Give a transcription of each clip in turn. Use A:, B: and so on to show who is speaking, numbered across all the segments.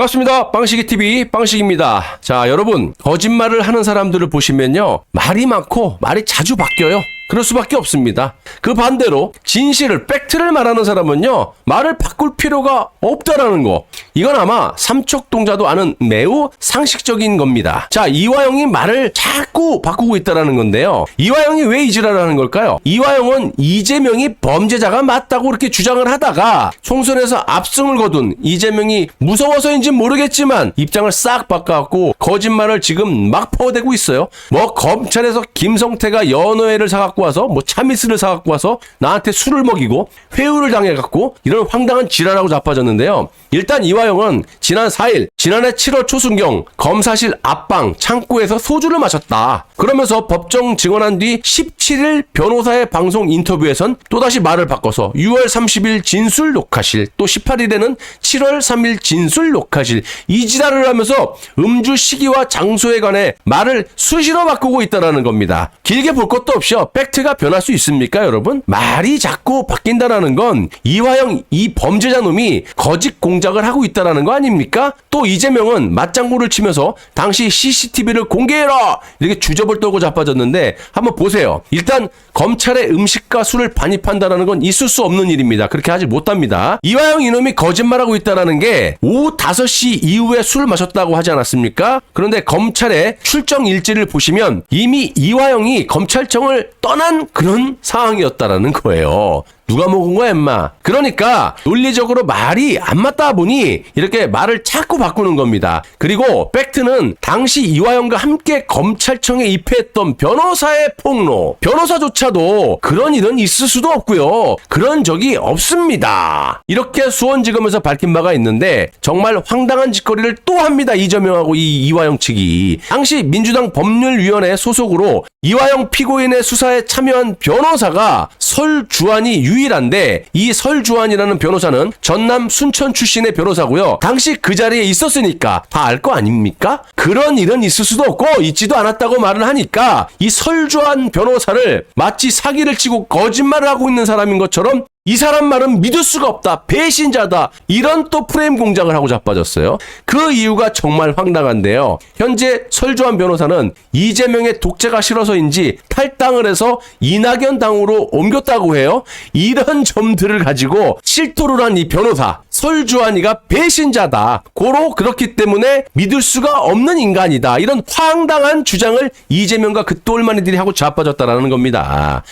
A: 반갑습니다. 빵식이TV 빵식입니다. 자, 여러분, 거짓말을 하는 사람들을 보시면요, 말이 많고 말이 자주 바뀌어요. 그럴 수밖에 없습니다. 그 반대로 진실을, 팩트를 말하는 사람은요, 말을 바꿀 필요가 없다라는 거. 이건 아마 삼척동자도 아는 매우 상식적인 겁니다. 자, 이화영이 말을 자꾸 바꾸고 있다라는 건데요. 이화영이 왜 이 지랄을 하는 걸까요? 이화영은 이재명이 범죄자가 맞다고 그렇게 주장을 하다가 총선에서 압승을 거둔 이재명이 무서워서인지 모르겠지만 입장을 싹 바꿔갖고 거짓말을 지금 막 퍼대고 있어요. 뭐 검찰에서 김성태가 연어회를 사갖고 와서 뭐 참이슬을 사갖고 와서 나한테 술을 먹이고 회유를 당해갖고 이런 황당한 지랄하고 자빠졌는데요. 일단 이화영은 지난 4일, 지난해 7월 초순경 검사실 앞방 창고에서 소주를 마셨다. 그러면서 법정 증언한 뒤 17일 변호사의 방송 인터뷰에선 또다시 말을 바꿔서 6월 30일 진술 녹화실, 또 18일에는 7월 3일 진술 녹화실, 이 지랄을 하면서 음주 시기와 장소에 관해 말을 수시로 바꾸고 있다는 겁니다. 길게 볼 것도 없이요, 팩트가 변할 수 있습니까, 여러분? 말이 자꾸 바뀐다는 건 이화영 이 범죄자 놈이 거짓 공작을 하고 있다는 거 아닙니까? 또 이재명은 맞장구를 치면서 당시 CCTV를 공개해라! 이렇게 주접을 떨고 자빠졌는데 한번 보세요. 일단 검찰의 음식과 술을 반입한다는 건 있을 수 없는 일입니다. 그렇게 하지 못합니다. 이화영 이놈이 거짓말하고 있다는 게 오후 5시 이후에 술을 마셨다고 하지 않았습니까? 그런데 검찰의 출정 일지를 보시면 이미 이화영이 검찰청을 떠난 그런 상황이었다라는 거예요. 누가 먹은 거야, 임마? 그러니까 논리적으로 말이 안 맞다 보니 이렇게 말을 자꾸 바꾸는 겁니다. 그리고 팩트는 당시 이화영과 함께 검찰청에 입회했던 변호사의 폭로. 변호사조차도 그런 일은 있을 수도 없고요. 그런 적이 없습니다. 이렇게 수원지검에서 밝힌 바가 있는데 정말 황당한 짓거리를 또 합니다. 이재명하고 이 이화영 측이. 당시 민주당 법률위원회 소속으로 이화영 피고인의 수사에 참여한 변호사가 설주환이 유일한데, 이 설주환이라는 변호사는 전남 순천 출신의 변호사고요. 당시 그 자리에 있었으니까 다 알 거 아닙니까? 그런 일은 있을 수도 없고 있지도 않았다고 말을 하니까 이 설주환 변호사를 마치 사기를 치고 거짓말을 하고 있는 사람인 것처럼 이 사람 말은 믿을 수가 없다, 배신자다, 이런 또 프레임 공작을 하고 자빠졌어요. 그 이유가 정말 황당한데요. 현재 설주환 변호사는 이재명의 독재가 싫어서인지 탈당을 해서 이낙연 당으로 옮겼다고 해요. 이런 점들을 가지고 실토를 한 이 변호사 설주환이가 배신자다, 고로 그렇기 때문에 믿을 수가 없는 인간이다, 이런 황당한 주장을 이재명과 그 똘마니들이 하고 자빠졌다라는 겁니다.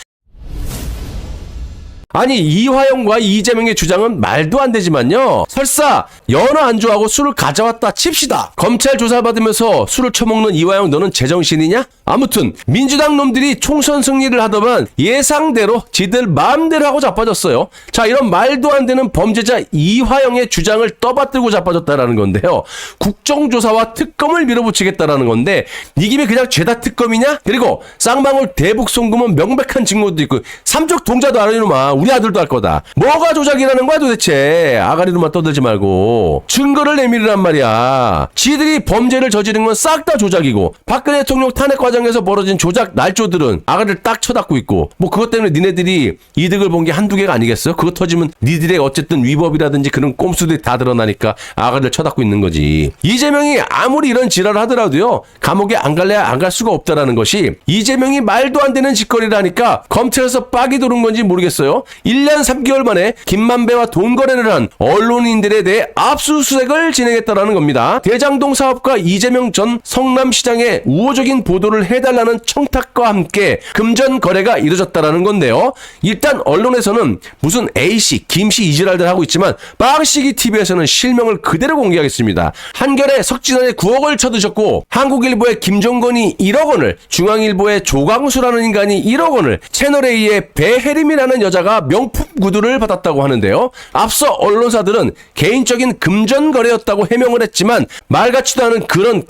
A: 아니, 이화영과 이재명의 주장은 말도 안 되지만요, 설사 연어 안주하고 술을 가져왔다 칩시다. 검찰 조사받으면서 술을 처먹는 이화영, 너는 제정신이냐? 아무튼 민주당 놈들이 총선 승리를 하더만 예상대로 지들 마음대로 하고 자빠졌어요. 자, 이런 말도 안 되는 범죄자 이화영의 주장을 떠받들고 자빠졌다라는 건데요, 국정조사와 특검을 밀어붙이겠다라는 건데 이 김에 그냥 죄다 특검이냐? 그리고 쌍방울 대북 송금은 명백한 증거도 있고 삼척 동자도 알아, 이놈아. 우리 아들도 할 거다. 뭐가 조작이라는 거야 도대체? 아가리로만 떠들지 말고 증거를 내밀으란 말이야. 지들이 범죄를 저지른 건 싹 다 조작이고, 박근혜 대통령 탄핵 과정에서 벌어진 조작 날조들은 아가리를 딱 쳐닫고 있고, 뭐 그것 때문에 니네들이 이득을 본 게 한두 개가 아니겠어? 그거 터지면 니들의 어쨌든 위법이라든지 그런 꼼수들이 다 드러나니까 아가리를 쳐닫고 있는 거지. 이재명이 아무리 이런 지랄을 하더라도요, 감옥에 안 갈래야 안 갈 수가 없다라는 것이 이재명이 말도 안 되는 짓거리를 하니까 검찰에서 빡이 도는 건지 모르겠어요. 1년 3개월 만에 김만배와 돈 거래를 한 언론인들에 대해 압수수색을 진행했다라는 겁니다. 대장동 사업과 이재명 전 성남시장의 우호적인 보도를 해달라는 청탁과 함께 금전 거래가 이루어졌다라는 건데요. 일단 언론에서는 무슨 A씨, 김씨 이지랄들 하고 있지만 빵식이TV에서는 실명을 그대로 공개하겠습니다. 한겨레 석진원에 9억을 쳐드셨고, 한국일보의 김종건이 1억 원을, 중앙일보의 조광수라는 인간이 1억 원을, 채널A의 배혜림이라는 여자가 명품 구두를 받았다고 하는데요. 앞서 언론사들은 개인적인 금전 거래였다고 해명을 했지만 말 같지도 않은 그런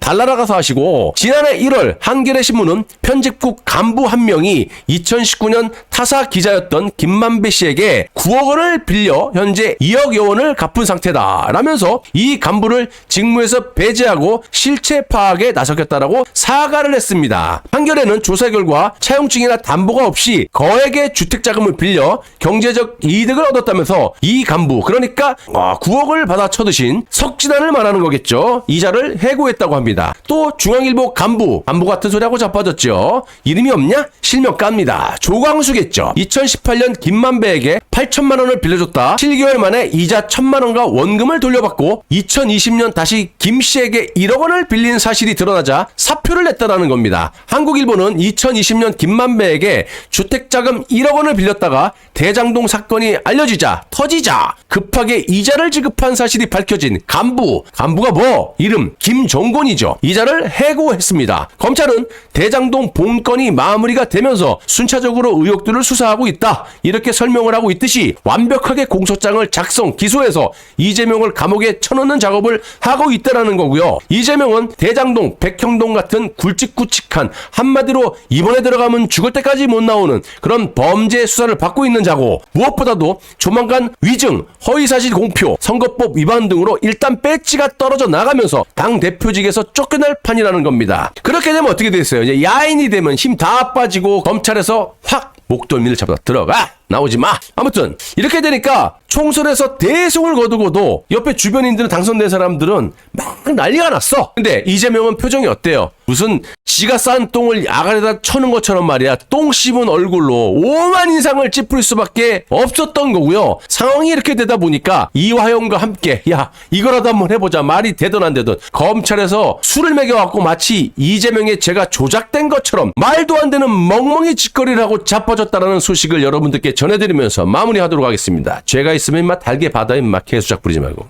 A: 달나라 가서 하시고, 지난해 1월 한겨레 신문은 편집국 간부 한 명이 2019년 타사 기자였던 김만배 씨에게 9억 원을 빌려 현재 2억여 원을 갚은 상태다 라면서 이 간부를 직무에서 배제하고 실체 파악에 나섰겠다라고 사과를 했습니다. 한겨레는 조사 결과 차용증이나 담보가 없이 거액의 주택자금을 빌려 경제적 이득을 얻었다면서 이 간부, 그러니까 9억을 받아 쳐드신 석진환을 말하는 거겠죠. 이자를 해고했다고 합니다. 또 중앙일보 간부 같은 소리하고 자빠졌죠. 이름이 없냐? 실명 깝니다. 조광수겠죠. 2018년 김만배에게 8천만 원을 빌려줬다 7개월 만에 이자 1,000만 원과 원금을 돌려받고 2020년 다시 김 씨에게 1억 원을 빌린 사실이 드러나자 사표를 냈다라는 겁니다. 한국일보는 2020년 김만배에게 주택자금 1억 원을 빌렸다가 대장동 사건이 알려지자 터지자 급하게 이자를 지급한 사실이 밝혀진 간부가 뭐? 이름 김종곤이죠. 이자를 해고했습니다. 검찰은 대장동 본건이 마무리가 되면서 순차적으로 의혹들을 수사하고 있다 이렇게 설명을 하고 있듯이 완벽하게 공소장을 작성 기소해서 이재명을 감옥에 쳐넣는 작업을 하고 있다라는 거고요. 이재명은 대장동, 백형동 같은 굵직굵직한, 한마디로 이번에 들어가면 죽을 때까지 못 나오는 그런 범죄 수사를 받고 있는 자고, 무엇보다도 조만간 위증, 허위사실 공표, 선거법 위반 등으로 일단 배지가 떨어져 나가면서 당대표직에서 쫓겨날 판이라는 겁니다. 그렇게 되면 어떻게 됐어요? 이제 야인이 되면 힘 다 빠지고 검찰에서 확 목덜미를 잡아 들어가! 나오지 마! 아무튼 이렇게 되니까 총선에서 대승을 거두고도 옆에 주변인들은, 당선된 사람들은 막 난리가 났어. 근데 이재명은 표정이 어때요? 무슨 지가 싼 똥을 아가리에다 쳐는 것처럼 말이야, 똥 씹은 얼굴로 오만 인상을 찌푸릴 수밖에 없었던 거고요. 상황이 이렇게 되다 보니까 이화영과 함께 야 이거라도 한번 해보자 말이 되든 안 되든 검찰에서 술을 먹여갖고 마치 이재명의 죄가 조작된 것처럼 말도 안 되는 멍멍이 짓거리를 하고 자빠졌다라는 소식을 여러분들께 전해드리면서 마무리하도록 하겠습니다. 죄가 있으면 임마 달게 받아 임마, 개수작 부리지 말고.